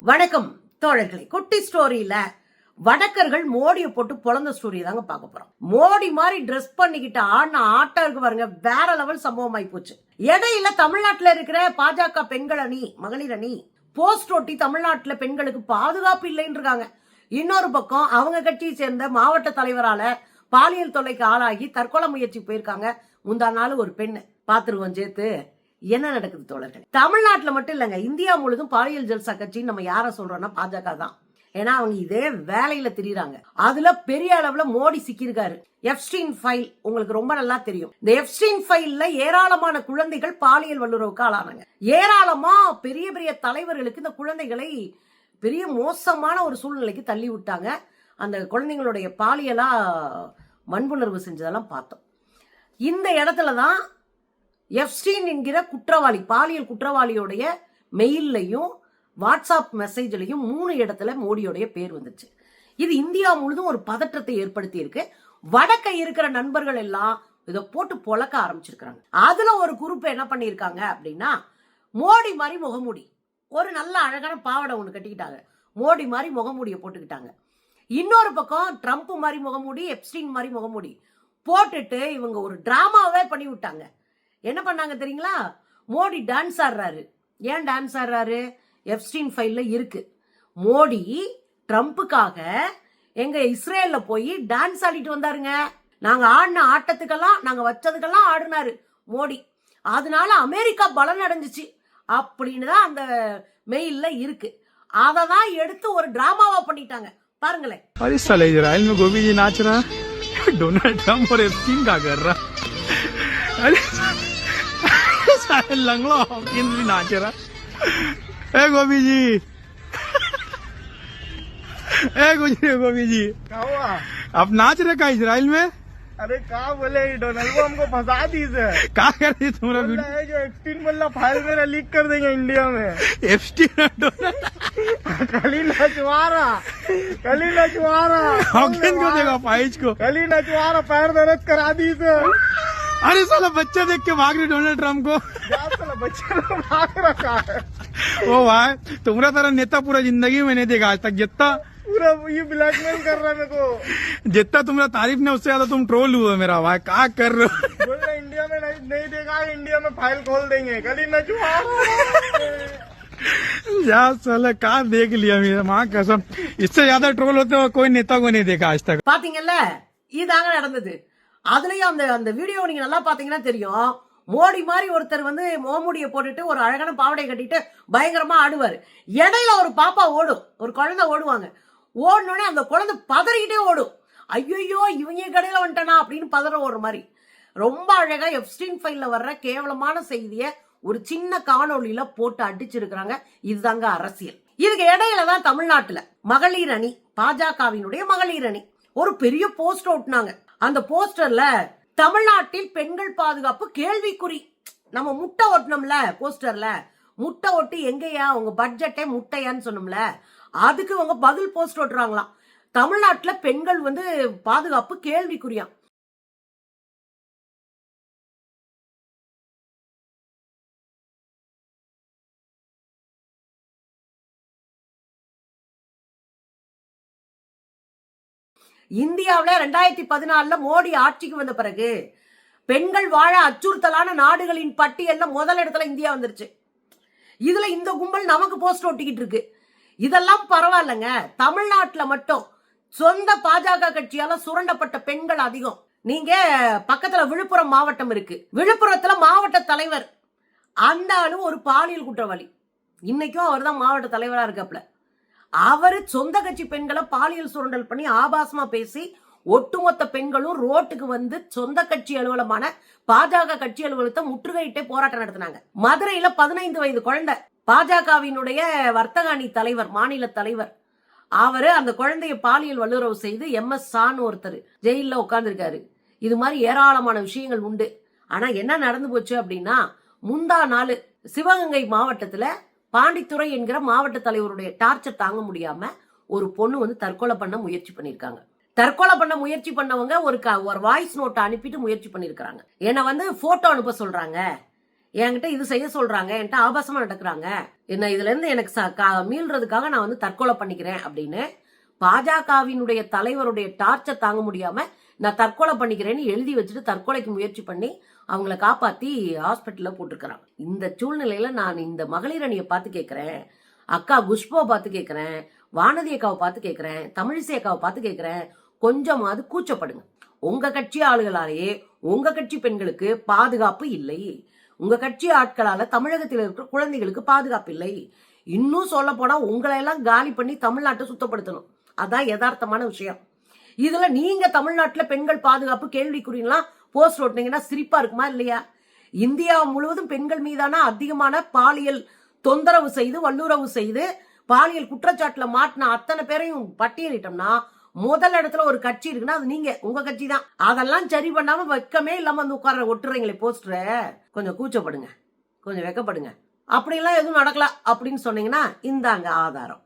வணக்கம் தோழர்களே. குட்டி ஸ்டோரியில வடக்கர்கள் மோடியை போட்டு பொழந்த ஸ்டோரி தாங்க பார்க்க போறோம். மோடி மாதிரி ட்ரெஸ் பண்ணிக்கிட்டு ஆடின ஆட்டம் இருக்கு பாருங்க, வேற லெவல் சம்பவம் ஆகி போச்சு. இடையில தமிழ்நாட்டுல இருக்கிற பாஜக பெண்கள் அணி, மகளிர் அணி போஸ்ட் ஒட்டி தமிழ்நாட்டுல பெண்களுக்கு பாதுகாப்பு இல்லைன்னு இருக்காங்க. இன்னொரு பக்கம் அவங்க கட்சியை சேர்ந்த மாவட்ட தலைவரால பாலியல் தொல்லைக்கு ஆளாகி தற்கொலை முயற்சி போயிருக்காங்க. முந்தா நாள் ஒரு பெண் பாத்துருவோம் சேர்த்து. என்ன நடக்குது தோழர்கள்? தமிழ்நாட்டுல மட்டும் இல்லங்க, இந்தியா முழுதும் பாலியல் ஜல்சா கட்சின்னு நம்ம யார சொல்றோம்னா பாஜக தான். ஏன்னா அவங்க இதே வேலையில திரியுறாங்க. அதுல பெரிய அளவுல மோடி சிக்கிருக்காரு. எப்ஸ்டீன் ஃபைல் உங்களுக்கு ரொம்ப நல்லா தெரியும். இந்த எப்ஸ்டீன் ஃபைல்ல ஏராளமான குழந்தைகள் பாலியல் வல்லுறவுக்கு ஆளானாங்க. ஏராளமா பெரிய பெரிய தலைவர்களுக்கு இந்த குழந்தைகளை பெரிய மோசமான ஒரு சூழ்நிலைக்கு தள்ளி விட்டாங்க. அந்த குழந்தைங்களுடைய பாலியலா வன்புணர்வு செஞ்சதெல்லாம் பார்த்தோம். இந்த இடத்துலதான் எப்ஸ்டீன் என்கிற குற்றவாளி, பாலியல் குற்றவாளியோடைய மெயில்லையும் வாட்ஸ்அப் மெசேஜ்லையும் 3 இடத்துல மோடியோடைய பேர் வந்துச்சு. இது இந்தியா முழுதும் ஒரு பதற்றத்தை ஏற்படுத்தி இருக்கு. வடக்க இருக்கிற நண்பர்கள் எல்லாம் இதை போட்டு பொழக்க ஆரம்பிச்சிருக்காங்க. அதுல ஒரு குரூப் என்ன பண்ணிருக்காங்க அப்படின்னா, மோடி மாதிரி முகமூடி, ஒரு நல்ல அழகான பாவாடை ஒண்ணு கட்டிக்கிட்டாங்க, மோடி மாதிரி முகமூடியை போட்டுக்கிட்டாங்க. இன்னொரு பக்கம் ட்ரம்ப் மாதிரி முகமூடி, எப்ஸ்டீன் மாதிரி முகமூடி போட்டுட்டு இவங்க ஒரு டிராமாவே பண்ணி விட்டாங்க. என்ன பண்ணாங்க தெரியுங்களா? மோடி டான்ஸ் ஆடுறாரு. ஏன் டான்ஸ் ஆடுறாரு? எப்ஸ்டீன் ஃபைல்ல இருக்கு. மோடி ட்ரம்ப்புக்காக எங்க இஸ்ரேல்ல போய் டான்ஸ் ஆடிட்டு வந்தாருங்க. நாங்க ஆடின ஆட்டத்துக்கெல்லாம், நாங்க வச்சதுக்கெல்லாம் ஆடினாரு மோடி. அதனால அமெரிக்கா பலன் அடைஞ்சிச்சு அப்படின்னு தான் அந்த மெயில்ல இருக்கு. அதை தான் எடுத்து ஒரு டிராமாவா பண்ணிட்டாங்க. பாருங்களேன். अरे साले इजराइल में गोभी जी नाच रहा, डोनाल्ड ट्रम्प और एप्स्टीन का कर रहा, अरे साले लंगड़ा हॉकिंस भी नाच रहा। ए गोभी जी, ए गोभी जी, क्या हुआ? आप नाच रहे का इजराइल में? अरे क्या बोले, डोनाल्ड को हमको फंसा दी से। क्या कर रही तुम्हारा बोल रहा है जो एप्स्टीन बोला फाइल मेरा लीक कर देंगे इंडिया में। एप्स्टीन और डोनाल्ड कली नचवारा हॉकिंस को देगा फाइज को, कली नचवारा पैर दर्द करा दी से। अरे साला बच्चा देख के भाग रही डोनाल्ड ट्रम्प को। साला बच्चे को भाग रखा है। ओ भाई, तुम्हारा तरह नेता पूरा जिंदगी में नहीं देखा आज तक। जितना पूरा ये ब्लैकमेल कर रहा है मेरे को, जितना तुम्हारा तारीफ ने उससे ज्यादा तुम ट्रोल हुए मेरा भाई। क्या कर रहे हो? बोल रहे इंडिया में नहीं देखा, इंडिया में फाइल खोल देंगे। कली नचवारा या साला क्या देख लिया मेरा माँ कसम, इससे ज्यादा ट्रोल होते हुए कोई नेता को नहीं देखा आज तक। பாத்தீங்கல்ல, இதாங்க நடந்தது. அதுலயும் அந்த வீடியோ நீங்க நல்லா பாத்தீங்கன்னா தெரியும். மோடி மாதிரி ஒருத்தர் வந்து மோமுடியை போட்டுட்டு ஒரு அழகான பாவடையை கட்டிட்டு பயங்கரமா ஆடுவாரு. இடையில ஒரு பாப்பா ஓடும், ஒரு குழந்தை ஓடுவாங்க. ஓடனோடனே அந்த குழந்தை பதறிக்கிட்டே ஓடும். ஐயோ இவங்க கடையில வந்துட்டனா அப்படின்னு பதற ஓடுற மாதிரி. ரொம்ப அழகா எப்ஸ்டீன் ஃபைல்ல வர்ற கேவலமான செய்தியை ஒரு சின்ன காணொலியில போட்டு அடிச்சிருக்கிறாங்க. இதுதாங்க அரசியல். இதுக்கு இடையில தான் தமிழ்நாட்டுல மகளிர் அணி, பாஜகவினுடைய மகளிர் அணி ஒரு பெரிய போஸ்ட் ஓட்டுனாங்க. அந்த போஸ்டர்ல தமிழ்நாட்டில் பெண்கள் பாதுகாப்பு கேள்விக்குறி. நம்ம முட்டை ஓட்டணும்ல போஸ்டர்ல, முட்டை ஒட்டி எங்கயா உங்க பட்ஜெட்டே முட்டையான்னு சொன்னோம்ல, அதுக்கு அவங்க பதில் போஸ்ட் ஓட்டுறாங்களாம். தமிழ்நாட்டுல பெண்கள் வந்து பாதுகாப்பு கேள்விக்குறியா. இந்தியாவில 2014 மோடி ஆட்சிக்கு வந்த பிறகு பெண்கள் வாழ அச்சுறுத்தலான நாடுகளின் பட்டியல்ல முதல் இடத்துல இந்தியா வந்துருச்சு. இதுல இந்த கும்பல் நமக்கு போஸ்ட் ஒட்டிக்கிட்டு இருக்கு. இதெல்லாம் பரவாயில்லங்க. தமிழ்நாட்டுல மட்டும் சொந்த பாஜக கட்சியால சுரண்டப்பட்ட பெண்கள் அதிகம். நீங்க பக்கத்துல விழுப்புரம் மாவட்டம் இருக்கு. விழுப்புரத்துல மாவட்ட தலைவர் அந்த ஆளு ஒரு பாலியல் குற்றவாளி. இன்னைக்கும் அவர் தான் மாவட்ட தலைவரா இருக்காப்ல. அவரு சொந்த கட்சி பெண்களை பாலியல் சுரண்டல் பண்ணி ஆபாசமா பேசி ஒட்டுமொத்த பெண்களும் ரோட்டுக்கு வந்து சொந்த கட்சி அலுவலமான பாஜக கட்சி அலுவலகத்தை முற்றுகையிட்டே போராட்டம் நடத்தினாங்க. மதுரையில 15 வயது குழந்தை, பாஜகவினுடைய வர்த்தக அணி தலைவர், மாநில தலைவர், அவரு அந்த குழந்தைய பாலியல் வல்லுறவு செய்து MS சான்னு ஒருத்தர் ஜெயில உட்கார்ந்துருக்காரு. இது மாதிரி ஏராளமான விஷயங்கள் உண்டு. ஆனா என்ன நடந்து போச்சு அப்படின்னா, முந்தா நாள் சிவகங்கை மாவட்டத்துல பாண்டித்துறை என்கிற மாவட்ட தலைவருடைய டார்ச்சர் தாங்க முடியாம ஒரு பொண்ணு வந்து தற்கொலை பண்ண முயற்சி பண்ணிருக்காங்க. தற்கொலை பண்ண முயற்சி பண்ணவங்க ஒரு வாய்ஸ் நோட்டை அனுப்பிட்டு முயற்சி பண்ணிருக்காங்க. என்ன வந்து போட்டோ அனுப்ப சொல்றாங்க, என்கிட்ட இது செய்ய சொல்றாங்க, என்கிட்ட ஆபாசமா நடக்கிறாங்க, என்ன இதுல இருந்து எனக்கு மீள்றதுக்காக நான் வந்து தற்கொலை பண்ணிக்கிறேன் அப்படின்னு பாஜகவினுடைய தலைவருடைய டார்ச்சர் தாங்க முடியாம நான் தற்கொலை பண்ணிக்கிறேன்னு எழுதி வச்சுட்டு தற்கொலைக்கு முயற்சி பண்ணி அவங்கள காப்பாத்தி ஹாஸ்பிட்டல்ல போட்டிருக்கிறாங்க. இந்த சூழ்நிலையில நான் இந்த மகளிர் அணியை பார்த்து கேட்கிறேன், அக்கா குஷ்போ பார்த்து கேட்கிறேன், வானதி அக்காவை பார்த்து கேட்கிறேன், தமிழிசை அக்காவை பார்த்து கேட்கிறேன், கொஞ்சமாவது கூச்சப்படுங்க. உங்க கட்சி ஆளுகளாலேயே உங்க கட்சி பெண்களுக்கு பாதுகாப்பு இல்லை. உங்க கட்சி ஆட்களால தமிழகத்தில் இருக்கிற குழந்தைகளுக்கு பாதுகாப்பு இல்லை. இன்னும் சொல்ல போனா உங்களை எல்லாம் காலி பண்ணி தமிழ்நாட்டை சுத்தப்படுத்தணும். அதான் யதார்த்தமான விஷயம். இதுல நீங்க தமிழ்நாட்டுல பெண்கள் பாதுகாப்பு கேள்விக்குறியெல்லாம் போஸ்ட் ஓட்டினீங்கன்னா சிரிப்பா இருக்குமா இல்லையா? இந்தியா முழுவதும் பெண்கள் மீதான அதிகமான பாலியல் தொந்தரவு செய்து வல்லுறவு செய்து பாலியல் குற்றச்சாட்டுல மாட்டின அத்தனை பேரையும் பட்டியலிட்டோம்னா முதல் இடத்துல ஒரு கட்சி இருக்குன்னா அது நீங்க, உங்க கட்சி தான். அதெல்லாம் சரி பண்ணாம வெக்கமே இல்லாம வந்து உட்கார ஒட்டுறீங்களே போஸ்டர, கொஞ்சம் கூச்சப்படுங்க, கொஞ்சம் வெக்கப்படுங்க. அப்படிலாம் எதுவும் நடக்கல அப்படின்னு சொன்னீங்கன்னா இந்தாங்க ஆதாரம்.